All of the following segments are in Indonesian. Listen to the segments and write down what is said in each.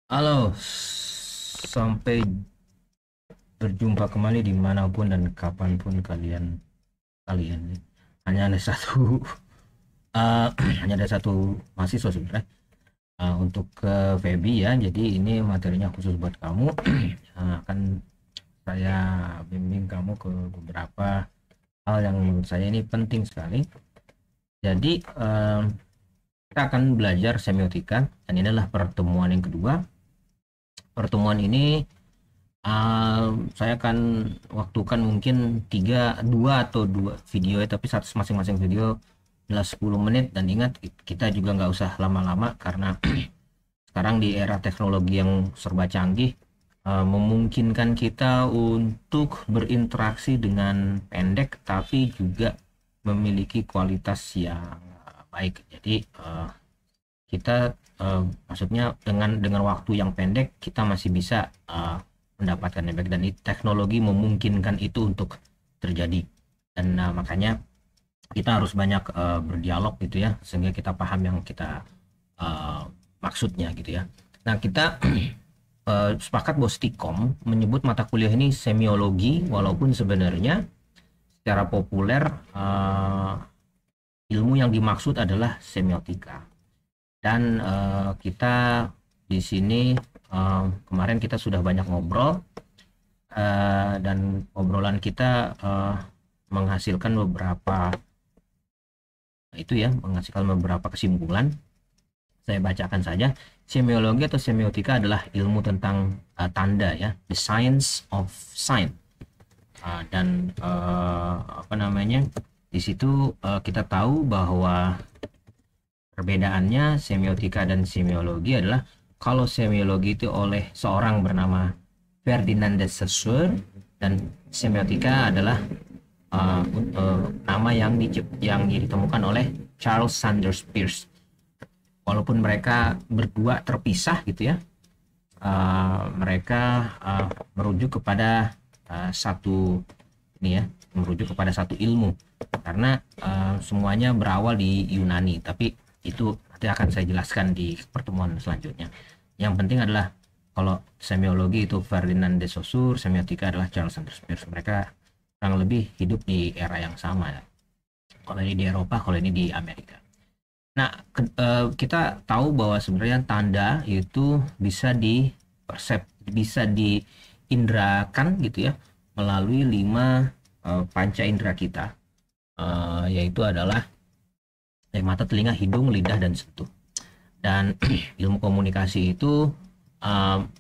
Halo, sampai berjumpa kembali dimanapun dan kapanpun kalian hanya ada satu eh, hanya ada satu mahasiswa sebenarnya untuk ke Feby ya. Jadi ini materinya khusus buat kamu. Akan saya bimbing kamu ke beberapa hal yang menurut saya ini penting sekali. Jadi kita akan belajar semiotika dan ini adalah pertemuan yang kedua. Pertemuan ini saya akan waktukan mungkin dua atau dua video ya, tapi satu masing-masing video adalah 10 menit. Dan ingat, kita juga nggak usah lama-lama karena sekarang di era teknologi yang serba canggih, memungkinkan kita untuk berinteraksi dengan pendek tapi juga memiliki kualitas yang baik. Jadi kita maksudnya dengan waktu yang pendek kita masih bisa mendapatkan yang baik, dan teknologi memungkinkan itu untuk terjadi. Dan makanya kita harus banyak berdialog gitu ya, sehingga kita paham yang kita maksudnya gitu ya. Nah, kita sepakat bahwa Stikom menyebut mata kuliah ini semiologi, walaupun sebenarnya secara populer ilmu yang dimaksud adalah semiotika. Dan kita di sini kemarin kita sudah banyak ngobrol, dan obrolan kita menghasilkan beberapa kesimpulan. Saya bacakan saja. Semiologi atau semiotika adalah ilmu tentang tanda ya, the science of sign. Dan apa namanya? Di situ kita tahu bahwa perbedaannya semiotika dan semiologi adalah, kalau semiologi itu oleh seorang bernama Ferdinand de Saussure, dan semiotika adalah nama yang ditemukan oleh Charles Sanders Peirce. Walaupun mereka berdua terpisah gitu ya, mereka merujuk kepada satu ilmu, karena semuanya berawal di Yunani. Tapi itu nanti akan saya jelaskan di pertemuan selanjutnya. Yang penting adalah, kalau semiologi itu Ferdinand de Saussure, semiotika adalah Charles Sanders Peirce. Mereka kurang lebih hidup di era yang sama ya. Kalau ini di Eropa, kalau ini di Amerika. Nah, kita tahu bahwa sebenarnya tanda itu bisa diindrakan gitu ya, melalui 5 panca indera kita, yaitu adalah mata, telinga, hidung, lidah, dan sentuh. Dan ilmu komunikasi itu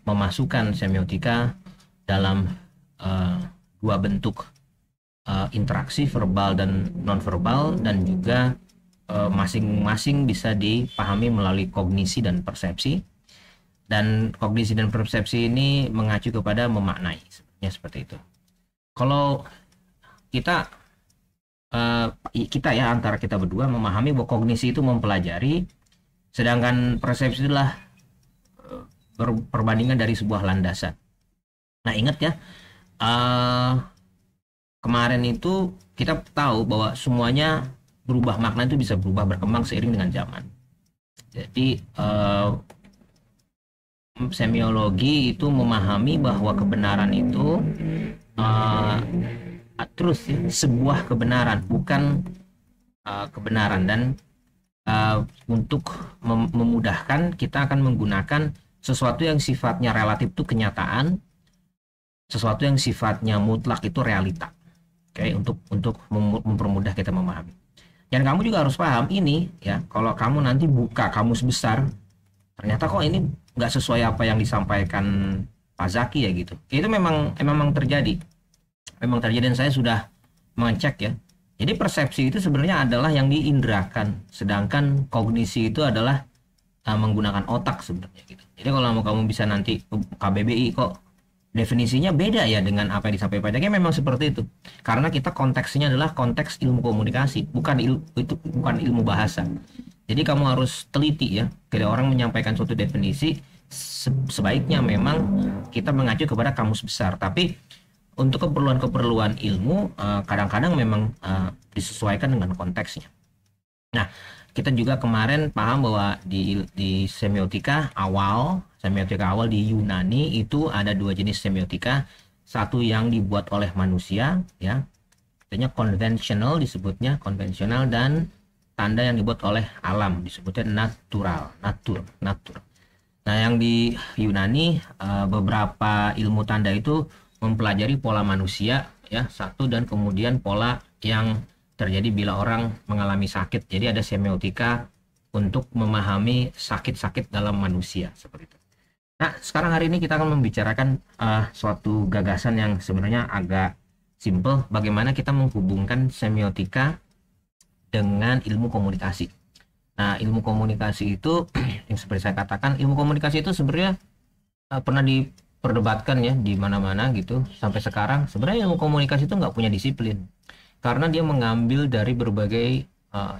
memasukkan semiotika dalam dua bentuk interaksi verbal dan nonverbal, dan juga masing-masing bisa dipahami melalui kognisi dan persepsi. Dan kognisi dan persepsi ini mengacu kepada memaknai, sebenarnya seperti itu. Kalau kita kita ya, antara kita berdua memahami bahwa kognisi itu mempelajari, sedangkan persepsi adalah perbandingan dari sebuah landasan. Nah, ingat ya, kemarin itu kita tahu bahwa semuanya berubah, makna itu bisa berubah, berkembang seiring dengan zaman. Jadi semiologi itu memahami bahwa kebenaran itu terus ya, sebuah kebenaran, bukan kebenaran. Dan untuk memudahkan, kita akan menggunakan sesuatu yang sifatnya relatif itu kenyataan, sesuatu yang sifatnya mutlak itu realita. Oke, untuk mempermudah kita memahami. Dan kamu juga harus paham ini ya, kalau kamu nanti buka kamus besar, ternyata kok ini nggak sesuai apa yang disampaikan Pak Zaki ya gitu. Itu memang terjadi. Memang terjadi, dan saya sudah mengecek ya. Jadi persepsi itu sebenarnya adalah yang diindrakan, sedangkan kognisi itu adalah menggunakan otak sebenarnya gitu. Jadi kalau kamu bisa nanti KBBI kok definisinya beda ya dengan apa yang disampaikan pajaknya, memang seperti itu. Karena kita konteksnya adalah konteks ilmu komunikasi, bukan ilmu bahasa. Jadi kamu harus teliti ya. Ketika orang menyampaikan suatu definisi, sebaiknya memang kita mengacu kepada kamus besar. Tapi untuk keperluan-keperluan ilmu, kadang-kadang memang disesuaikan dengan konteksnya. Nah, kita juga kemarin paham bahwa di semiotika awal semiotika awal di Yunani itu ada dua jenis semiotika. Satu yang dibuat oleh manusia, ya, artinya konvensional, disebutnya konvensional, dan tanda yang dibuat oleh alam, disebutnya natural, natur. Nah, yang di Yunani, beberapa ilmu tanda itu mempelajari pola manusia, ya, satu, dan kemudian pola yang terjadi bila orang mengalami sakit. Jadi ada semiotika untuk memahami sakit-sakit dalam manusia, seperti itu. Nah, sekarang hari ini kita akan membicarakan suatu gagasan yang sebenarnya agak simple, bagaimana kita menghubungkan semiotika dengan ilmu komunikasi. Nah, ilmu komunikasi itu yang seperti saya katakan, ilmu komunikasi itu sebenarnya pernah diperdebatkan ya di mana-mana gitu sampai sekarang. Sebenarnya ilmu komunikasi itu nggak punya disiplin, karena dia mengambil dari berbagai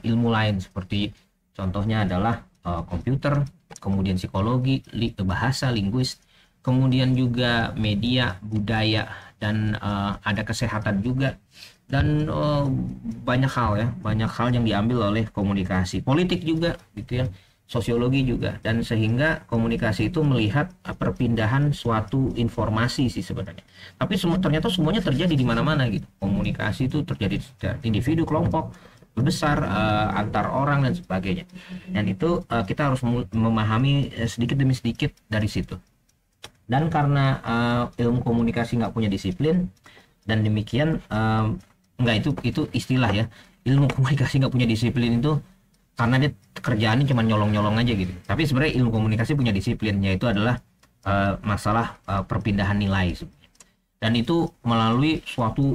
ilmu lain, seperti contohnya adalah komputer, kemudian psikologi, bahasa, linguis, kemudian juga media, budaya, dan ada kesehatan juga, dan banyak hal yang diambil oleh komunikasi, politik juga gitu ya, sosiologi juga, dan sehingga komunikasi itu melihat perpindahan suatu informasi sih sebenarnya. Tapi ternyata semuanya terjadi di mana-mana gitu. Komunikasi itu terjadi individu, kelompok besar, antar orang, dan sebagainya. Dan itu kita harus memahami sedikit demi sedikit dari situ. Dan karena ilmu komunikasi nggak punya disiplin, dan demikian itu istilah ya, ilmu komunikasi nggak punya disiplin itu karena dia kerjaannya cuma nyolong-nyolong aja gitu. Tapi sebenarnya ilmu komunikasi punya disiplin, yaitu adalah masalah perpindahan nilai. Dan itu melalui suatu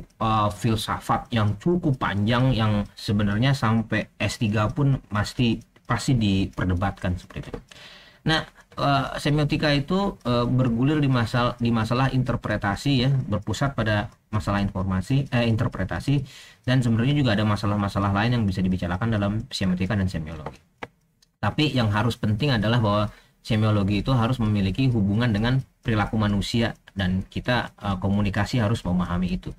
filsafat yang cukup panjang, yang sebenarnya sampai S3 pun pasti diperdebatkan seperti itu. Nah, semiotika itu bergulir di masalah interpretasi ya, berpusat pada masalah interpretasi, dan sebenarnya juga ada masalah-masalah lain yang bisa dibicarakan dalam semiotika dan semiologi. Tapi yang harus penting adalah bahwa semiologi itu harus memiliki hubungan dengan perilaku manusia, dan kita komunikasi harus memahami itu.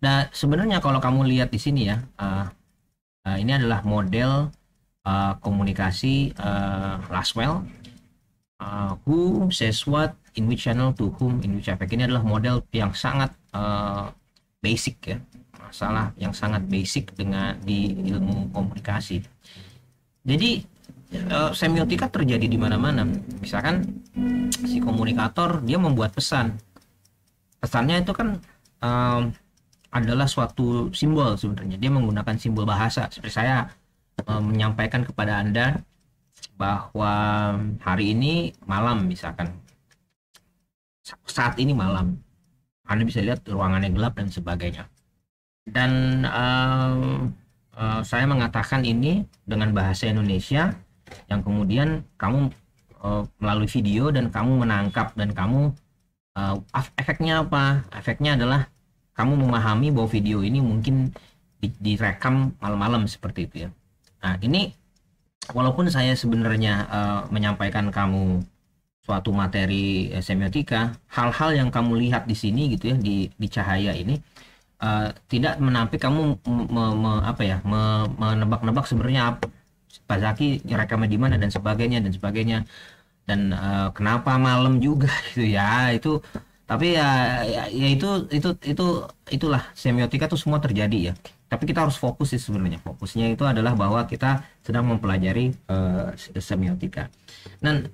Nah, sebenarnya kalau kamu lihat di sini ya, ini adalah model komunikasi Lasswell, who says what, in which channel, to whom, in which effect. Ini adalah model yang sangat basic ya, masalah yang sangat basic di ilmu komunikasi. Jadi semiotika terjadi di mana-mana. Misalkan si komunikator dia membuat pesannya itu kan adalah suatu simbol. Sebenarnya dia menggunakan simbol bahasa. Seperti saya menyampaikan kepada Anda bahwa hari ini malam, misalkan saat ini malam, Anda bisa lihat ruangannya gelap dan sebagainya, dan saya mengatakan ini dengan bahasa Indonesia, yang kemudian kamu melalui video dan kamu menangkap, dan kamu efeknya apa? Efeknya adalah kamu memahami bahwa video ini mungkin direkam malam-malam seperti itu ya. Nah, ini walaupun saya sebenarnya menyampaikan kamu suatu materi semiotika, hal-hal yang kamu lihat di sini gitu ya, di cahaya ini tidak menampik kamu menebak-nebak sebenarnya Pak Zaki rekamnya di mana dan sebagainya, dan kenapa malam juga gitu ya. Itu tapi itulah semiotika tuh semua terjadi ya. Tapi kita harus fokus sih sebenarnya. Fokusnya itu adalah bahwa kita sedang mempelajari semiotika. Dan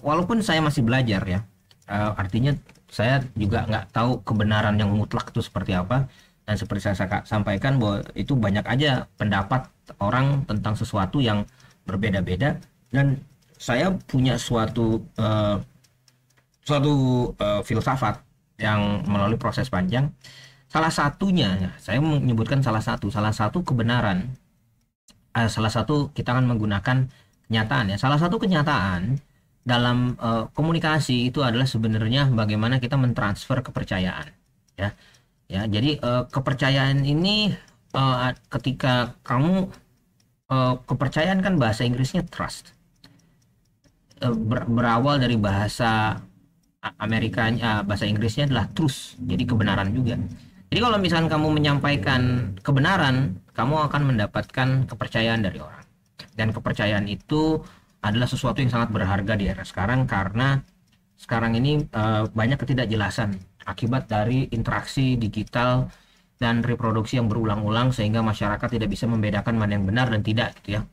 walaupun saya masih belajar ya, artinya saya juga nggak tahu kebenaran yang mutlak itu seperti apa. Dan seperti saya sampaikan bahwa itu banyak aja pendapat orang tentang sesuatu yang berbeda-beda. Dan saya punya suatu filsafat yang melalui proses panjang. Salah satunya, saya menyebutkan salah satu kebenaran, salah satu kita akan menggunakan kenyataan ya. Salah satu kenyataan dalam komunikasi itu adalah sebenarnya bagaimana kita mentransfer kepercayaan, ya. Ya, jadi kepercayaan ini ketika kamu kepercayaan kan bahasa Inggrisnya trust, berawal dari bahasa Amerikanya, bahasa Inggrisnya adalah truth, jadi kebenaran juga. Jadi kalau misalkan kamu menyampaikan kebenaran, kamu akan mendapatkan kepercayaan dari orang. Dan kepercayaan itu adalah sesuatu yang sangat berharga di era sekarang, karena sekarang ini banyak ketidakjelasan akibat dari interaksi digital dan reproduksi yang berulang-ulang, sehingga masyarakat tidak bisa membedakan mana yang benar dan tidak gitu ya.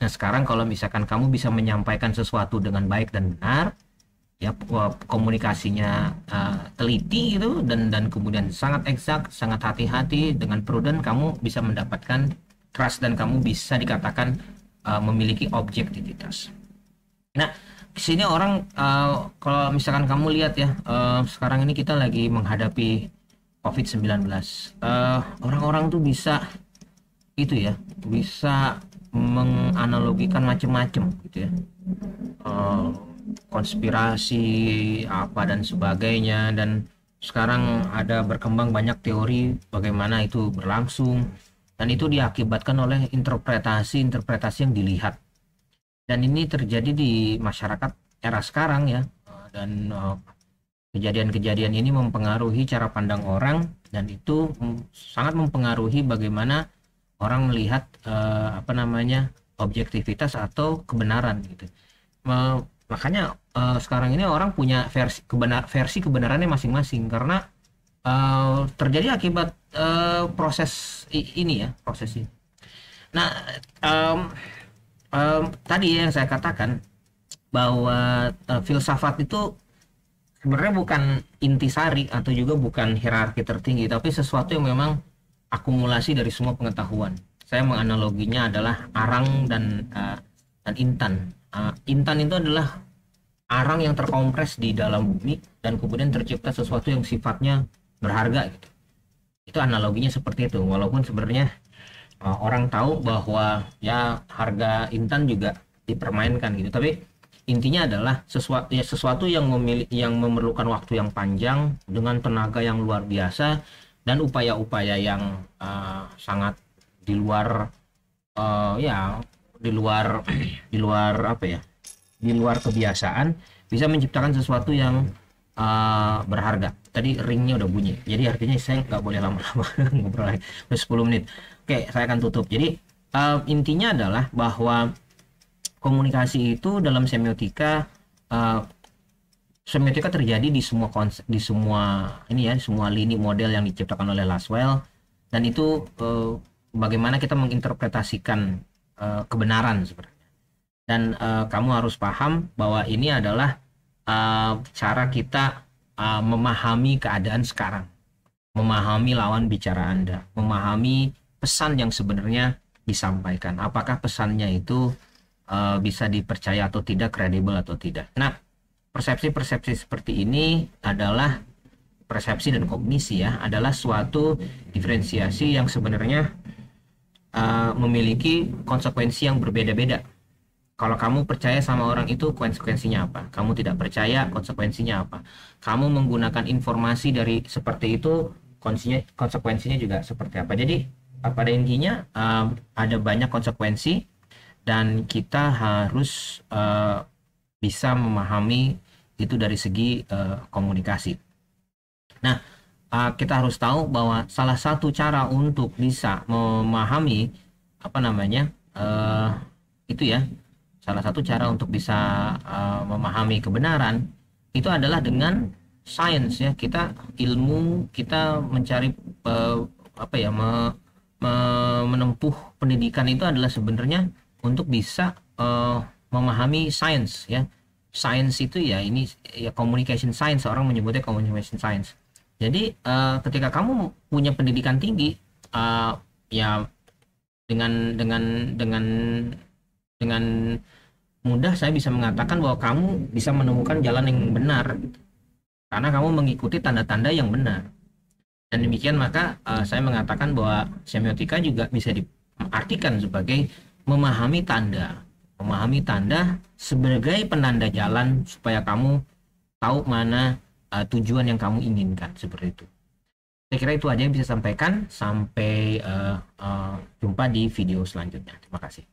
Nah sekarang kalau misalkan kamu bisa menyampaikan sesuatu dengan baik dan benar, ya komunikasinya teliti gitu, dan kemudian sangat eksak, sangat hati-hati, dengan prudent, kamu bisa mendapatkan trust dan kamu bisa dikatakan memiliki objektivitas. Nah di sini orang kalau misalkan kamu lihat ya, sekarang ini kita lagi menghadapi COVID-19. Orang-orang tuh bisa itu ya, bisa menganalogikan macam-macam gitu ya, konspirasi apa dan sebagainya, dan sekarang ada berkembang banyak teori bagaimana itu berlangsung, dan itu diakibatkan oleh interpretasi yang dilihat, dan ini terjadi di masyarakat era sekarang ya. Dan kejadian-kejadian ini mempengaruhi cara pandang orang, dan itu sangat mempengaruhi bagaimana orang melihat objektivitas atau kebenaran gitu. Makanya sekarang ini orang punya versi kebenarannya masing-masing, karena terjadi akibat proses ini. Nah tadi yang saya katakan bahwa filsafat itu sebenarnya bukan intisari atau juga bukan hierarki tertinggi, tapi sesuatu yang memang akumulasi dari semua pengetahuan. Saya menganaloginya adalah arang dan intan. Intan itu adalah arang yang terkompres di dalam bumi, dan kemudian tercipta sesuatu yang sifatnya berharga gitu. Itu analoginya seperti itu, walaupun sebenarnya orang tahu bahwa ya harga intan juga dipermainkan gitu, tapi intinya adalah sesuatu yang memerlukan waktu yang panjang dengan tenaga yang luar biasa dan upaya-upaya yang sangat di luar di luar kebiasaan, bisa menciptakan sesuatu yang berharga. Tadi ringnya udah bunyi, jadi artinya saya nggak boleh lama-lama ngobrol lagi, 10 menit. Oke, saya akan tutup. Jadi intinya adalah bahwa komunikasi itu dalam semiotika terjadi di semua semua lini model yang diciptakan oleh Laswell, dan itu bagaimana kita menginterpretasikan kebenaran sebenarnya. Dan kamu harus paham bahwa ini adalah cara kita memahami keadaan sekarang, memahami lawan bicara Anda, memahami pesan yang sebenarnya disampaikan, apakah pesannya itu bisa dipercaya atau tidak, kredibel atau tidak. Nah, persepsi-persepsi seperti ini adalah persepsi dan kognisi ya, adalah suatu diferensiasi yang sebenarnya memiliki konsekuensi yang berbeda-beda. Kalau kamu percaya sama orang itu, konsekuensinya apa? Kamu tidak percaya, konsekuensinya apa? Kamu menggunakan informasi dari seperti itu, konsekuensinya juga seperti apa? Jadi pada intinya ada banyak konsekuensi, dan kita harus bisa memahami itu dari segi komunikasi. Nah, kita harus tahu bahwa salah satu cara untuk bisa memahami salah satu cara untuk bisa memahami kebenaran itu adalah dengan sains ya. Kita mencari menempuh pendidikan itu adalah sebenarnya untuk bisa memahami sains ya. Sains itu ya, ini ya communication science, orang menyebutnya communication science. Jadi ketika kamu punya pendidikan tinggi, ya dengan mudah saya bisa mengatakan bahwa kamu bisa menemukan jalan yang benar gitu. Karena kamu mengikuti tanda-tanda yang benar. Dan demikian maka saya mengatakan bahwa semiotika juga bisa diartikan sebagai memahami tanda sebagai penanda jalan supaya kamu tahu mana tujuan yang kamu inginkan, seperti itu. Saya kira itu aja yang bisa sampaikan. Sampai jumpa di video selanjutnya. Terima kasih.